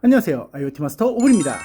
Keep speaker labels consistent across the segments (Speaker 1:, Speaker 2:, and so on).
Speaker 1: 안녕하세요, IoT 마스터 오블입니다.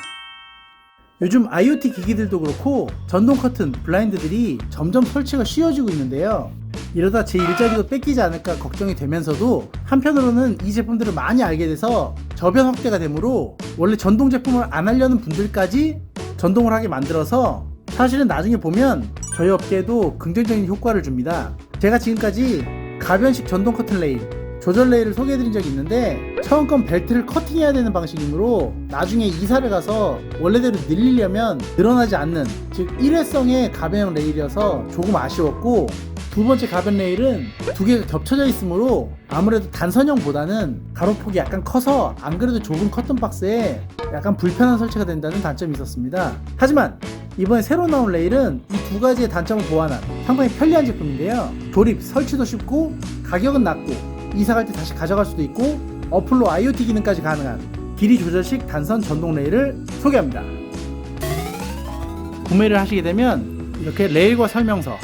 Speaker 1: 요즘 IoT 기기들도 그렇고 전동 커튼, 블라인드들이 점점 설치가 쉬워지고 있는데요. 이러다 제 일자리도 뺏기지 않을까 걱정이 되면서도 한편으로는 이 제품들을 많이 알게 돼서 저변 확대가 되므로 원래 전동 제품을 안 하려는 분들까지 전동을 하게 만들어서 사실은 나중에 보면 저희 업계에도 긍정적인 효과를 줍니다. 제가 지금까지 가변식 전동 커튼 레일, 조절 레일을 소개해드린 적이 있는데 처음 건 벨트를 커팅해야 되는 방식이므로 나중에 이사를 가서 원래대로 늘리려면 늘어나지 않는, 즉 일회성의 가변형 레일이어서 조금 아쉬웠고, 두 번째 가변 레일은 두 개가 겹쳐져 있으므로 아무래도 단선형보다는 가로폭이 약간 커서 안 그래도 좁은 커튼 박스에 약간 불편한 설치가 된다는 단점이 있었습니다. 하지만 이번에 새로 나온 레일은 이 두 가지의 단점을 보완한 상당히 편리한 제품인데요. 조립, 설치도 쉽고 가격은 낮고 이사갈 때 다시 가져갈 수도 있고 어플로 IoT 기능까지 가능한 길이 조절식 단선 전동 레일을 소개합니다. 구매를 하시게 되면 이렇게 레일과 설명서,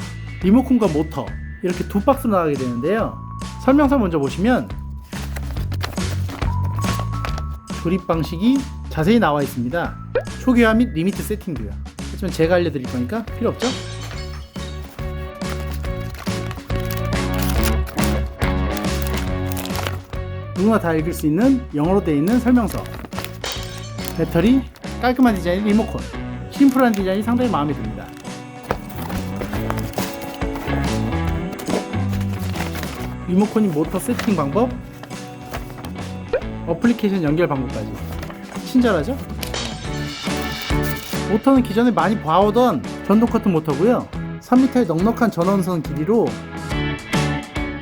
Speaker 1: 리모컨과 모터 이렇게 두 박스로 나가게 되는데요. 설명서 먼저 보시면 조립 방식이 자세히 나와 있습니다. 초기화 및 리미트 세팅도요. 하지만 제가 알려드릴 거니까 필요 없죠? 누구나 다 읽을 수 있는 영어로 되어 있는 설명서, 배터리, 깔끔한 디자인 리모컨, 심플한 디자인이 상당히 마음에 듭니다. 리모컨이 모터 세팅 방법, 어플리케이션 연결 방법까지 친절하죠? 모터는 기존에 많이 봐오던 전동 커튼 모터고요. 3m의 넉넉한 전원선 길이로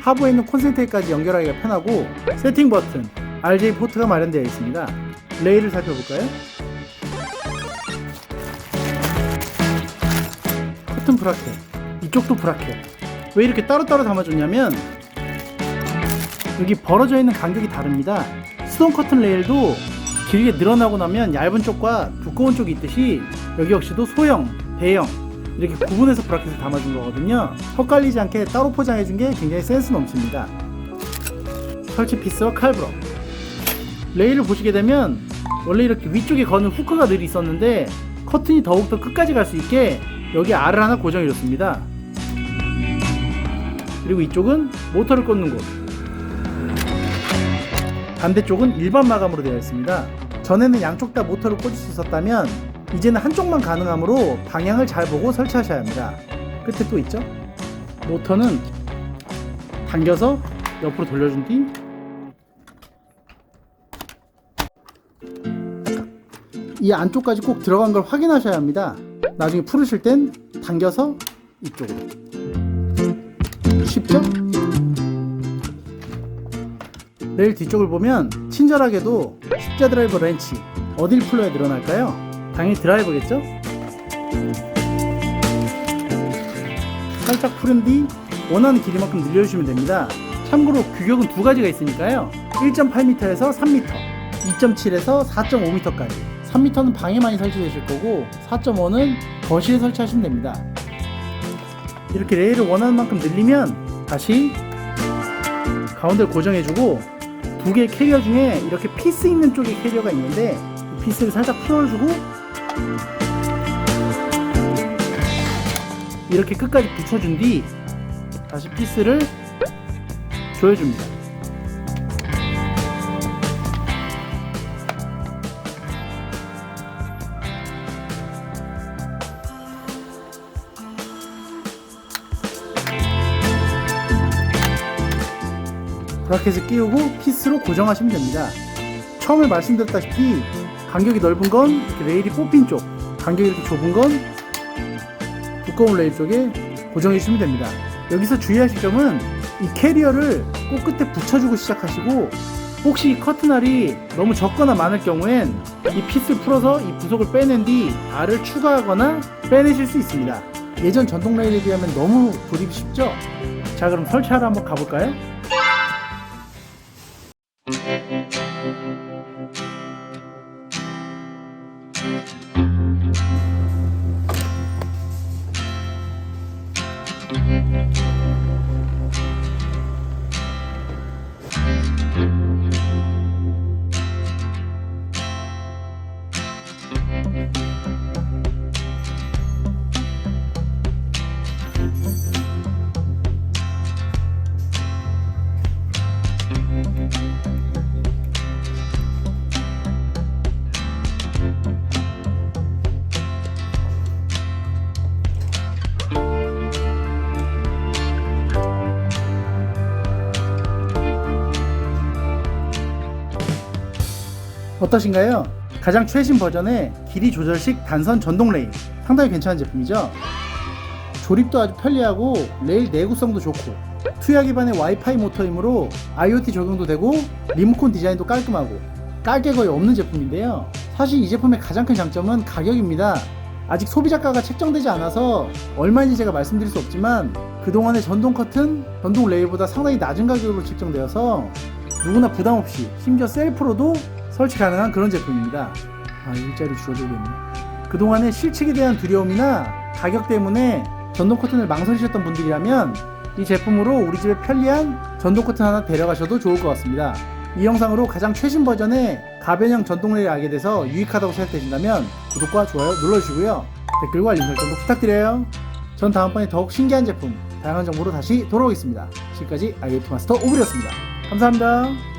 Speaker 1: 하부에 있는 콘센트까지 연결하기가 편하고, 세팅 버튼, RJ 포트가 마련되어 있습니다. 레일을 살펴볼까요? 커튼 브라켓, 이쪽도 브라켓. 왜 이렇게 따로따로 담아줬냐면 여기 벌어져 있는 간격이 다릅니다. 수동 커튼 레일도 길게 늘어나고 나면 얇은 쪽과 두꺼운 쪽이 있듯이 여기 역시도 소형, 대형 이렇게 구분해서 브라켓을 담아준 거거든요. 헛갈리지 않게 따로 포장해준 게 굉장히 센스 넘칩니다. 설치 피스와 칼브러. 레일을 보시게 되면 원래 이렇게 위쪽에 거는 후크가 늘 있었는데 커튼이 더욱더 끝까지 갈 수 있게 여기 알을 하나 고정해줬습니다. 그리고 이쪽은 모터를 꽂는 곳, 반대쪽은 일반 마감으로 되어 있습니다. 전에는 양쪽 다 모터를 꽂을 수 있었다면 이제는 한쪽만 가능하므로 방향을 잘 보고 설치하셔야 합니다. 끝에 또 있죠? 모터는 당겨서 옆으로 돌려준 뒤 이 안쪽까지 꼭 들어간 걸 확인하셔야 합니다. 나중에 풀으실 땐 당겨서 이쪽으로. 쉽죠? 레일 뒤쪽을 보면 친절하게도 십자 드라이버 렌치, 어딜 풀러야 늘어날까요? 당연히 드라이버겠죠? 살짝 푸른 뒤 원하는 길이만큼 늘려주시면 됩니다. 참고로 규격은 두 가지가 있으니까요. 1.8m에서 3m, 2.7에서 4.5m까지. 3m는 방에 많이 설치되실 거고 4.5는 거실에 설치하시면 됩니다. 이렇게 레일을 원하는 만큼 늘리면 다시 가운데를 고정해주고, 두 개의 캐리어 중에 이렇게 피스 있는 쪽에 캐리어가 있는데 이 피스를 살짝 풀어주고 이렇게 끝까지 붙여준 뒤 다시 피스를 조여줍니다. 브라켓을 끼우고 피스로 고정하시면 됩니다. 처음에 말씀드렸다시피 간격이 넓은 건 이렇게 레일이 뽑힌 쪽, 간격이 이렇게 좁은 건 두꺼운 레일 쪽에 고정해 주시면 됩니다. 여기서 주의하실 점은 이 캐리어를 꼭 끝에 붙여주고 시작하시고, 혹시 커튼알이 너무 적거나 많을 경우엔 이 핏을 풀어서 이 부속을 빼낸 뒤 알을 추가하거나 빼내실 수 있습니다. 예전 전동 레일에 비하면 너무 조립이 쉽죠? 자, 그럼 설치하러 한번 가볼까요? 어떠신가요? 가장 최신 버전의 길이 조절식 단선 전동 레일, 상당히 괜찮은 제품이죠. 조립도 아주 편리하고 레일 내구성도 좋고 투야 기반의 와이파이 모터이므로 IoT 적용도 되고 리모컨 디자인도 깔끔하고 깔게 거의 없는 제품인데요. 사실 이 제품의 가장 큰 장점은 가격입니다. 아직 소비자가가 책정되지 않아서 얼마인지 제가 말씀드릴 수 없지만 그동안의 전동 커튼, 전동 레일보다 상당히 낮은 가격으로 책정되어서 누구나 부담없이 심지어 셀프로도 설치 가능한 그런 제품입니다. 일자리 줄어들겠네. 그동안의 실측에 대한 두려움이나 가격 때문에 전동 커튼을 망설이셨던 분들이라면 이 제품으로 우리 집에 편리한 전동 커튼 하나 데려가셔도 좋을 것 같습니다. 이 영상으로 가장 최신 버전의 가변형 전동 레일 알게 돼서 유익하다고 생각되신다면 구독과 좋아요 눌러주시고요. 댓글과 알림 설정도 부탁드려요. 전 다음번에 더욱 신기한 제품, 다양한 정보로 다시 돌아오겠습니다. 지금까지 IoT 마스터 오블이었습니다. 감사합니다.